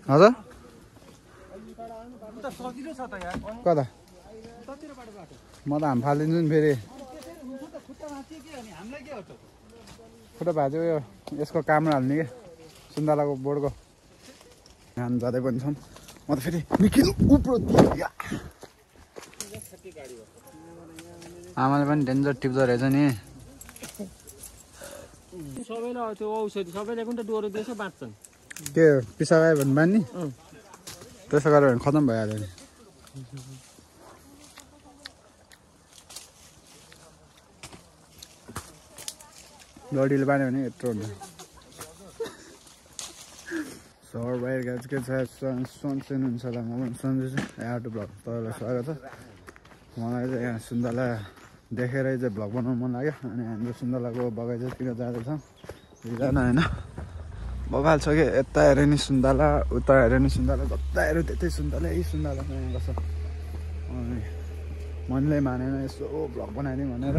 हजुर कता म त हाम फालिदिन्छु नि फेरि खुट्टा भाँच्यो यो यसको काम हाल्ने कि सुन्तलाको बोर्डको हामी जाँदै पनि छौँ म त फेरि निखिल उप्रो आमाले पनि डेन्जर टिप्दो रहेछ नि सबैलाई त्यो औषधि सबैले पनि त डोरो दिएछ बाँच्छन् के पिसा गयो भने बानी त्यसो गर्यो भने खतम भइहाल्यो नि लडीले बान्यो भने यत्रो हुन्छ सहर बाहिर गाज के छ सुन्छ होला म पनि सम्झिन्छु यहाँ टु भ्लग तपाईँलाई स्वागत छ मलाई चाहिँ यहाँ सुन्तला देखेरै चाहिँ भ्लग बनाउनु मन लाग्यो अनि हाम्रो सुन्तलाको बगैँचातिर जाँदैछौँ दुईजना होइन बबाल छ कि यता हेऱ्यो नि सुन्तला उता हेऱ्यो नि सुन्तला जता हेऱ्यो त्यतै सुन्तला गर्छ अनि मनले मानेन यसो भ्लग बनाइदिउँ भनेर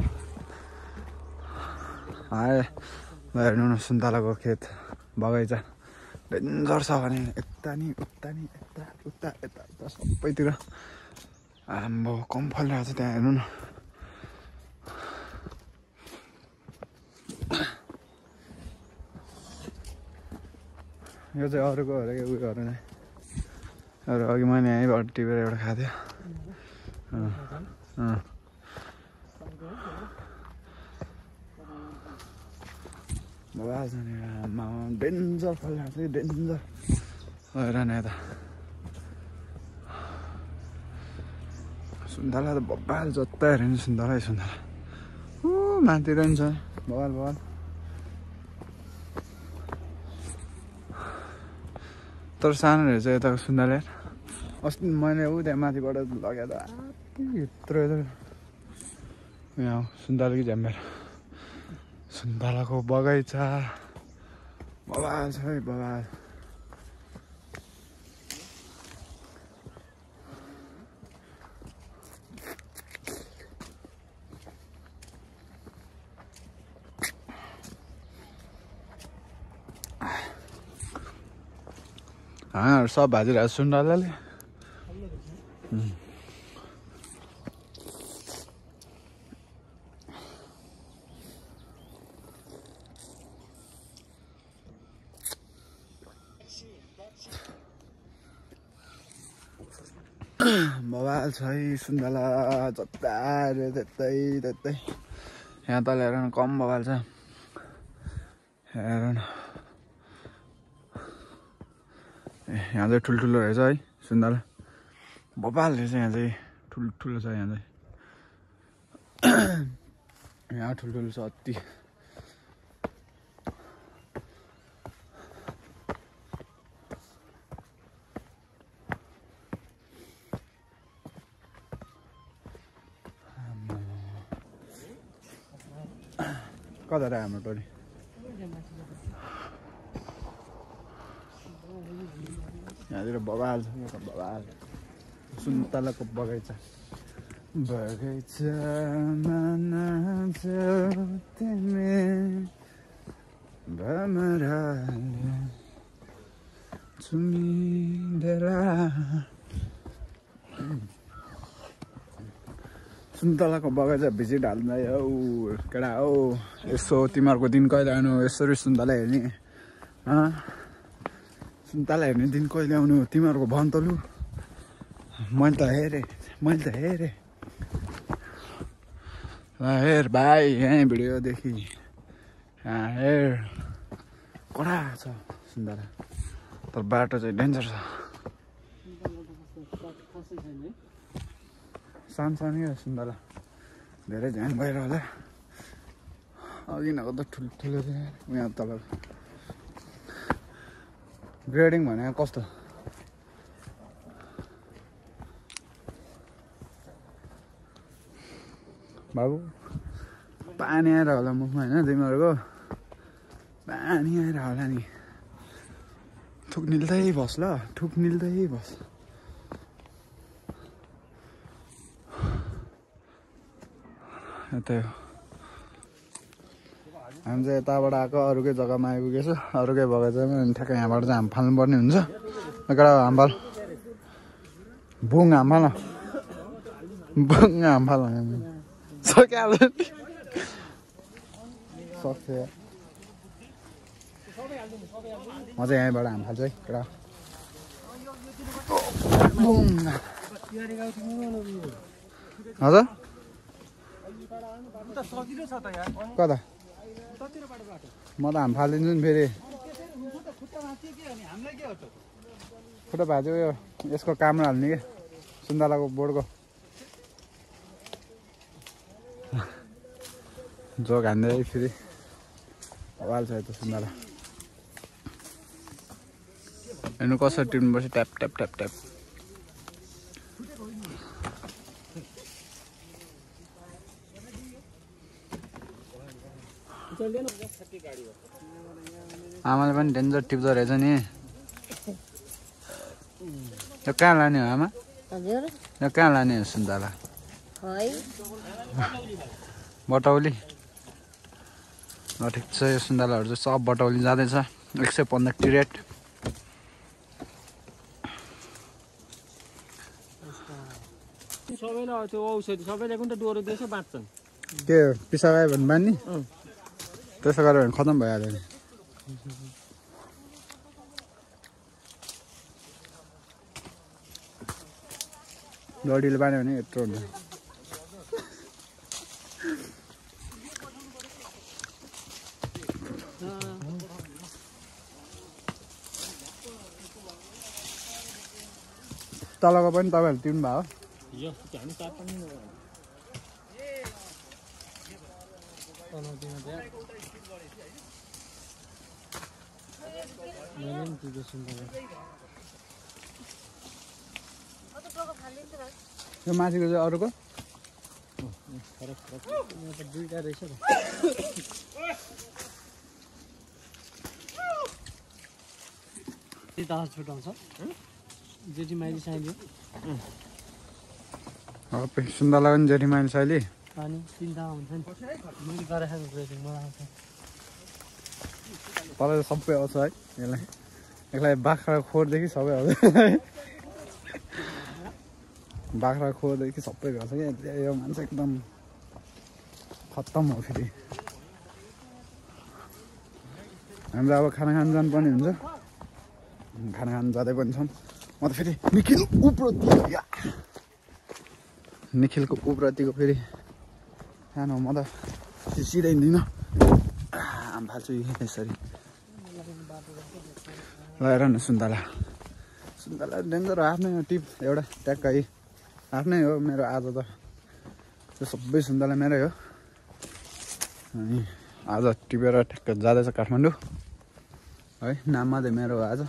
आए हेर्नु न सुन्तलाको खेत बगैँचा डेन्जर छ भने यता नि उता नि यता उता यता उता सबैतिर आम्बो कम फलिरहेको छ त्यहाँ हेर्नु न यो चाहिँ अरूको अरे उयोहरू नै अरू अघि मैले यहीँबाट टिपेर एउटा खाएको थिएँ बबाल छ नि आमा डेन्जर फलिरहेको छ डेन्जर हेर न यता सुन्तला त बबाल जता हेऱ्यो नि सुन्तला सुन्तला माथितिर नि छ बबाल बबाल तर सानो रहेछ यताको सुन्तला अस्ति मैले ऊ त्यहाँ माथिबाट लगेर यत्रो यहाँ सुन्तलाको झ्याम्बेर सुन्तलाको बगैँचा बबाल छ है बबाल सब भाजिरहेको सुन्तलाले बबाल छ है सुन्तला जता हेऱ्यो त्यतै यहाँ तल हेर न कम बबाल छ हेर न यहाँ चाहिँ ठुल्ठुलो रहेछ है सुन्तला बबाल रहेछ यहाँ चाहिँ ठुल्ठुलो छ यहाँ चाहिँ यहाँ ठुल्ठुलो छ अति कता रह्यो हाम्रो टोली यहाँतिर बबाल छ बबाल सुन्तलाको बगैँचा बगैँचामा नाच्यौ तिमी भमराले चुमिँदेर सुन्तलाको बगैँचा भिजिट हाल्दै हौ केटा हौ यसो तिमीहरूको दिन कहिले आउनु यसरी सुन्तला हेर्ने सुन्तला हेर्ने दिन कहिले आउनु तिमीहरूको भन त लु मैले त हेरेँ हेर भाइ यहीँ भिडियोदेखि हेर कडा छ सुन्तला तर बाटो चाहिँ डेन्जर छ सानो सुन्तला धेरै झ्याङ भएर होला अघि नको त ठुल्ठुलो थियो यहाँ तल ग्रेडिङ भने कस्तो बाबु पानी आएर होला मुखमा होइन तिमीहरूको पानी आएर होला नि थुक निल्दै बस ल थुक निल्दै बस यतै हो हामी चाहिँ यताबाट आएको अरूकै जग्गामा आइपुगेछु अरूकै बगैँचामा अनि ठ्याक्कै यहाँबाट चाहिँ हाम फाल्नुपर्ने हुन्छ एउटा हामफाल बुङ हामफाल बुङ हामफाल सकिहाल्यो सक्छ म चाहिँ यहीँबाट हाम फाल्छु है केटा हजुर कता म त हाम फालिदिन्छु नि फेरि खुट्टा भाँच्यो यो यसको काम्रो हाल्ने क्या सुन्तलाको बोर्डको जोक हान्दै फेरि अवाल छ यता सुन्तला हेर्नु कसरी टिप्नुपर्छ ट्याप ट्याप ट्याप ट्याप आमाले पनि डेन्जर टिप्दो रहेछ नि यो कहाँ लाने हो आमा यो कहाँ लाने हो सुन्तला बटौली ल ठिक छ यो सुन्तलाहरू चाहिँ सब बटौली जाँदैछ 115 टिरेट सबैलाई त्यो औषधि सबैले कुन त डोरो दिएछ बाँच्छन् के पिसाब आयो भने बानी त्यसो गरेर भने खतम भइहाल्यो नि डडीले बान्यो भने यत्रो हुन्छ तलको पनि तपाईँहरू तिर्नु भयो यो माथिको चाहिँ अरूको दुईटा रहेछ छुटाउँछ जेठी माइली साइली सुन्तला पनि जेठी माइली साइली अनि तिनवटा हुन्छ नि मैले गरेर खाएको मलाई तल सबै आउँछ है यसलाई बाख्रा खोरदेखि सबै आउँछ बाख्रा खोरदेखि सबै गर्छ क्या यो मान्छे एकदम खत्तम हो फेरि हाम्रो अब खाना खान जानुपर्ने हुन्छ खाना खान जाँदै पनि छौँ म त फेरि निखिलको उप्रतिको फेरि खानु म त सिधै हिँड्दिनँ आम फाल्छु यसरी ल हेर न सुन्तला डेन्जर आफ्नै हो टिप एउटा ट्याक्कै आफ्नै हो मेरो आज त त्यो सबै सुन्तला मेरै हो अनि आज टिपेर ठ्याक्क जाँदैछ काठमाडौँ है नाममा चाहिँ मेरो हो आज